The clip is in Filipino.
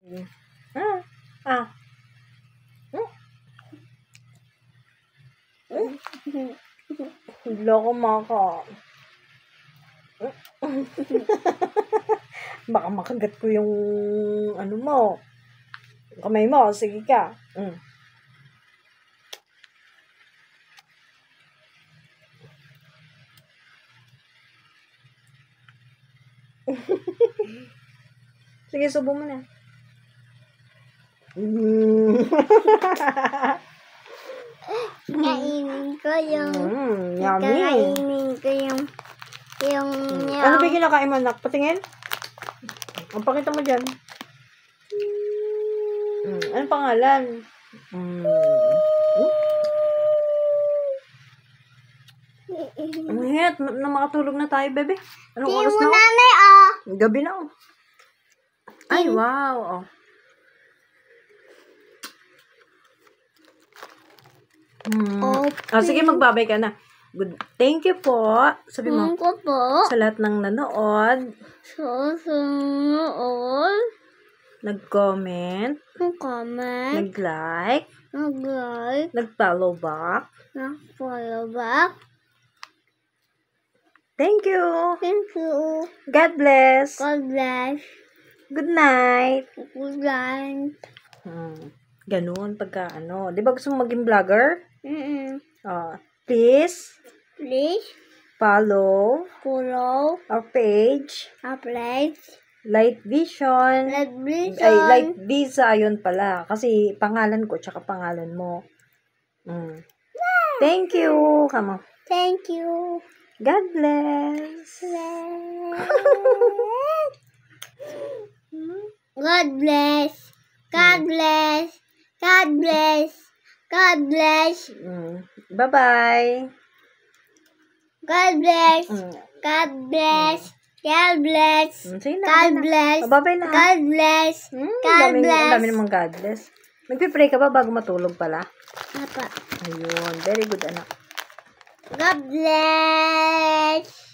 Ah. Ah. Loko maka. Baka makagat ko yung ano mo. Kamay mo. Sige ka. Sige, subo mo na. Kainin ko yung... Yummy. Kainin ko yung... Ano ba yung kinakain mo, anak? Patingin? Ang pakita mo dyan. Anong pangalan? Ang hit. Na makatulog na tayo, bebe. Anong oras na? Nanay, Gabi na, oh. Ay, wow. Oh. Sige, magbabay ka na. Good. Thank you po. Sabi mo, ko po. sa lahat ng nanood, Susunod. nag-comment, Comment. nag-like, Mag-like. nag-follow back. Follow back. Thank you. Thank you. God bless. God bless. Good night. Good night. Ganun pagka ano. Di ba gusto mo maging vlogger? Please Please follow follow our page. our page. Light Vision. Ay, Light Visa, yun pala. Kasi pangalan ko, tsaka pangalan mo. Thank you. Come on. Thank you. God bless. God bless. God bless. God bless. God bless. Bye-bye. God bless. God bless. God bless. Sige na. God bless. Bye-bye na. God bless. God bless. Ang dami namang God bless. Nagpipray ka ba bago matulog pala? Apa. Ayun. Very good, anak. God bless.